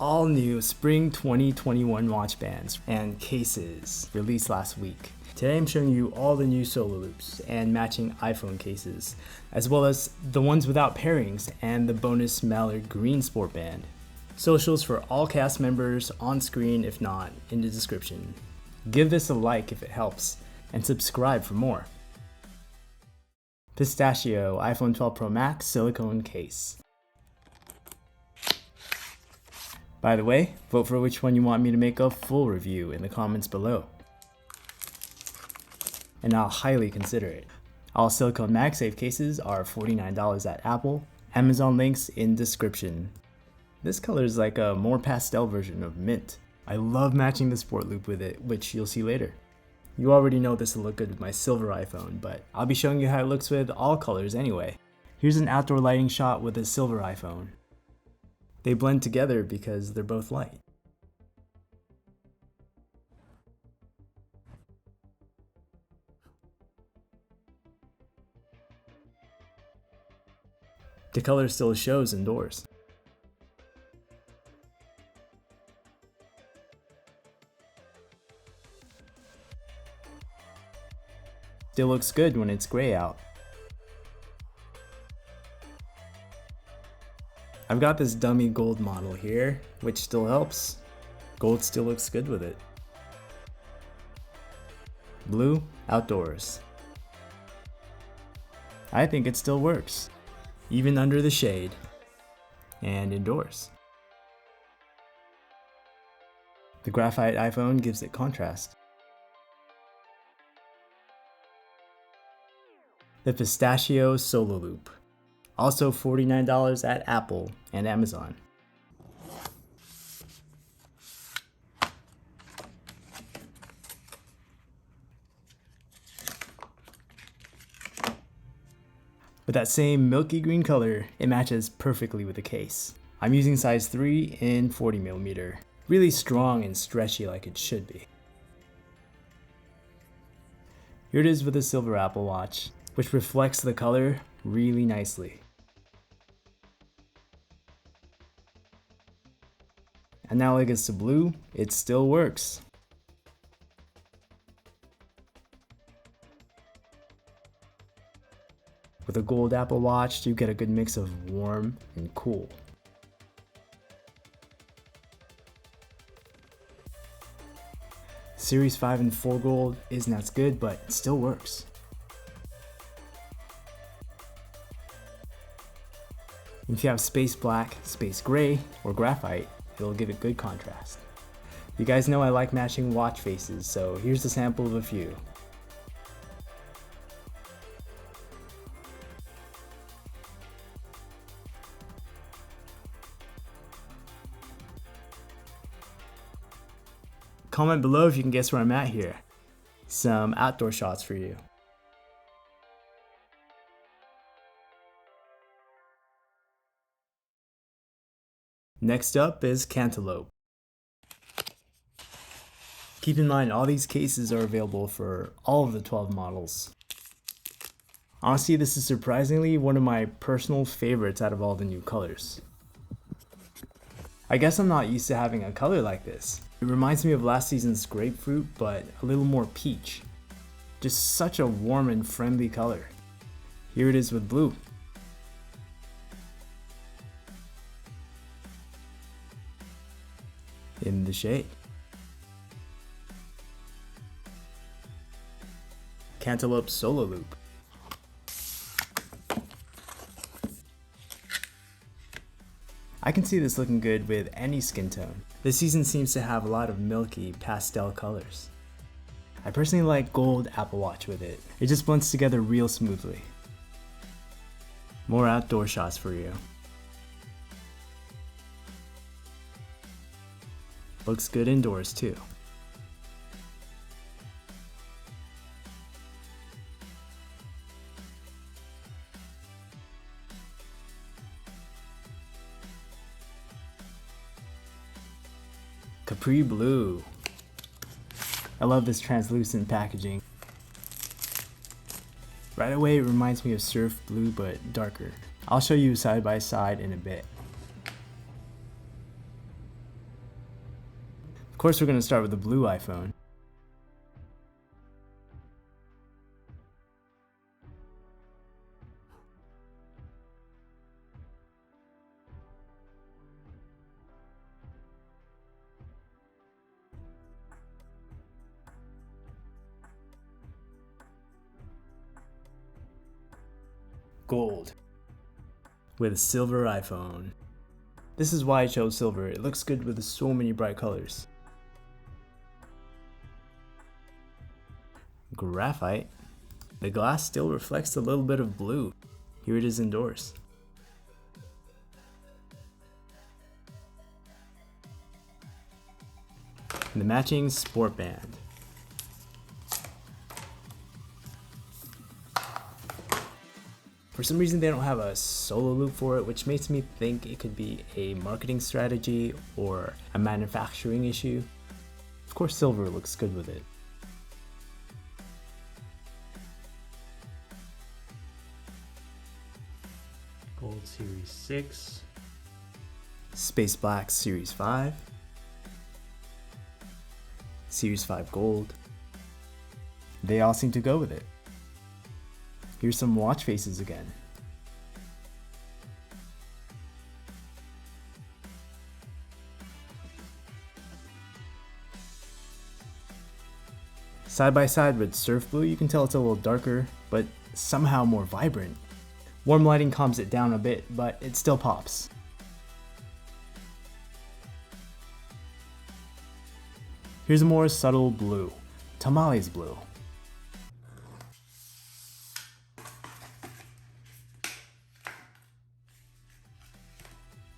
all new Spring 2021 watch bands and cases released last week. Today I'm showing you all the new solo loops and matching iPhone cases, as well as the ones without pairings and the bonus mallard green sport band. Socials for all cast members on screen, if not, in the description. Give this a like if it helps, and subscribe for more. Pistachio iPhone 12 Pro Max silicone case. By the way, vote for which one you want me to make a full review in the comments below, and I'll highly consider it. All silicone MagSafe cases are $49 at Apple. Amazon links in description. This color is like a more pastel version of mint. I love matching the sport loop with it, which you'll see later. You already know this will look good with my silver iPhone, but I'll be showing you how it looks with all colors anyway. Here's an outdoor lighting shot with a silver iPhone. They blend together because they're both light. The color still shows indoors. Still looks good when it's gray out. I've got this dummy gold model here, which still helps. Gold still looks good with it. Blue, outdoors. I think it still works, even under the shade, and indoors. The graphite iPhone gives it contrast. The Pistachio Solo Loop, also $49 at Apple and Amazon. With that same milky green color, it matches perfectly with the case. I'm using size 3 in 40mm, really strong and stretchy like it should be. Here it is with a silver Apple Watch, which reflects the color really nicely. Analogous to blue, it still works. With a gold Apple Watch, you get a good mix of warm and cool. Series 5 and 4 gold isn't as good, but it still works. If you have space black, space gray, or graphite, it'll give it good contrast. You guys know I like matching watch faces, so here's a sample of a few. Comment below if you can guess where I'm at here. Some outdoor shots for you. Next up is Cantaloupe. Keep in mind all these cases are available for all of the 12 models. Honestly, this is surprisingly one of my personal favorites out of all the new colors. I guess I'm not used to having a color like this. It reminds me of last season's grapefruit, but a little more peach. Just such a warm and friendly color. Here it is with blue. In the shade. Cantaloupe Solo Loop. I can see this looking good with any skin tone. This season seems to have a lot of milky pastel colors. I personally like gold Apple Watch with it. It just blends together real smoothly. More outdoor shots for you. Looks good indoors too. Capri Blue. I love this translucent packaging. Right away it reminds me of surf blue but darker. I'll show you side by side in a bit. course, we're going to start with the blue iPhone. Gold with a silver iPhone. This is why I chose silver. It looks good with so many bright colors. Graphite. The glass still reflects a little bit of blue. Here it is indoors. The matching sport band. For some reason they don't have a solo loop for it, which makes me think it could be a marketing strategy or a manufacturing issue. Of course, silver looks good with it. Gold Series 6. Space Black Series 5. Series 5 Gold. They all seem to go with it. Here's some watch faces again. Side by side with Surf Blue, you can tell it's a little darker, but somehow more vibrant. Warm lighting calms it down a bit, but it still pops. Here's a more subtle blue, Tamales Blue.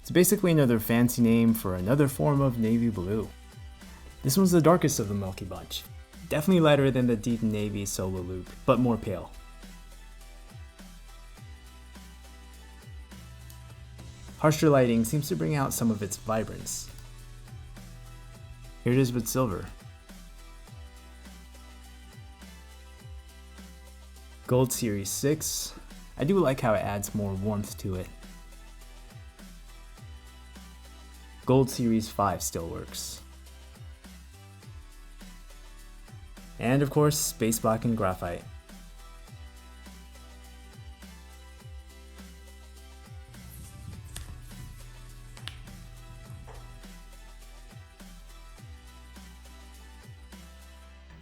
It's basically another fancy name for another form of navy blue. This one's the darkest of the milky bunch. Definitely lighter than the deep navy solo loop, but more pale. Harsher lighting seems to bring out some of its vibrance. Here it is with silver. Gold Series 6. I do like how it adds more warmth to it. Gold Series 5 still works. And of course, Space Black and Graphite.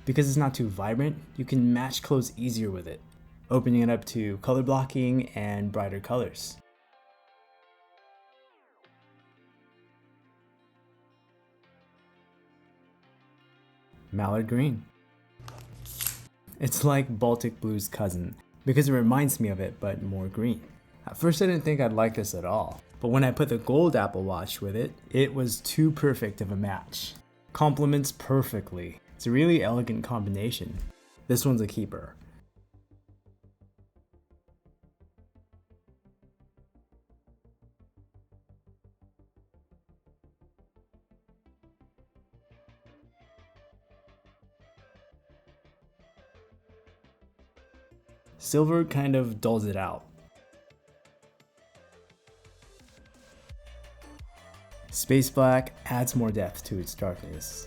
Because it's not too vibrant, you can match clothes easier with it, opening it up to color blocking and brighter colors. Mallard Green. It's like Baltic Blue's cousin, because it reminds me of it, but more green. At first I didn't think I'd like this at all, but when I put the gold Apple Watch with it, it was too perfect of a match. Complements perfectly. It's a really elegant combination. This one's a keeper. Silver kind of dulls it out. Space Black adds more depth to its darkness.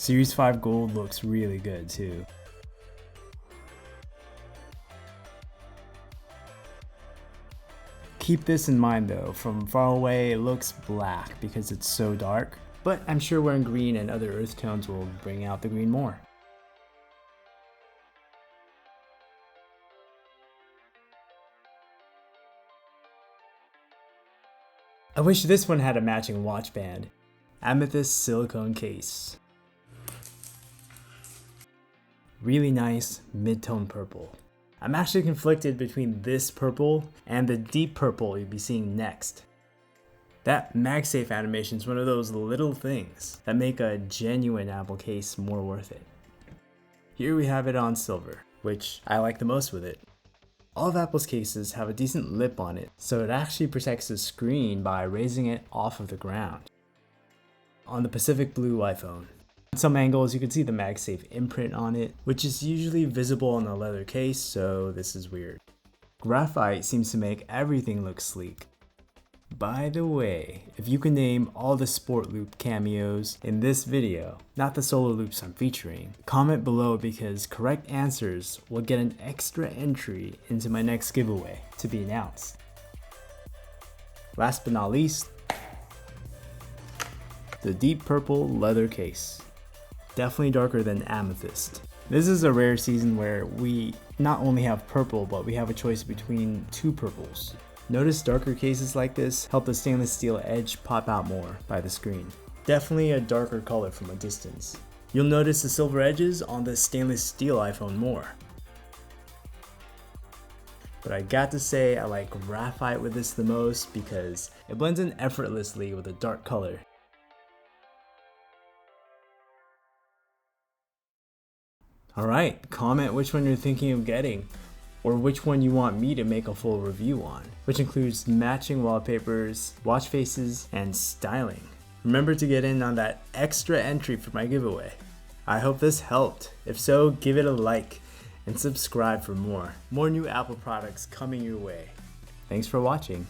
Series 5 Gold looks really good too. Keep this in mind though, from far away it looks black because it's so dark, but I'm sure wearing green and other earth tones will bring out the green more. I wish this one had a matching watch band. Amethyst silicone case. Really nice mid-tone purple. I'm actually conflicted between this purple and the deep purple you'll be seeing next. That MagSafe animation is one of those little things that make a genuine Apple case more worth it. Here we have it on silver, which I like the most with it. All of Apple's cases have a decent lip on it, so it actually protects the screen by raising it off of the ground. On the Pacific Blue iPhone, at some angles you can see the MagSafe imprint on it, which is usually visible on the leather case, so this is weird. Graphite seems to make everything look sleek. By the way, if you can name all the Sport Loop cameos in this video, not the solo loops I'm featuring, comment below because correct answers will get an extra entry into my next giveaway to be announced. Last but not least, the deep purple leather case. Definitely darker than amethyst. This is a rare season where we not only have purple, but we have a choice between two purples. Notice darker cases like this help the stainless steel edge pop out more by the screen. Definitely a darker color from a distance. You'll notice the silver edges on the stainless steel iPhone more. But I got to say I like graphite with this the most because it blends in effortlessly with a dark color. Alright, comment which one you're thinking of getting, or which one you want me to make a full review on, which includes matching wallpapers, watch faces, and styling. Remember to get in on that extra entry for my giveaway. I hope this helped. If so, give it a like and subscribe for more new Apple products coming your way. Thanks for watching.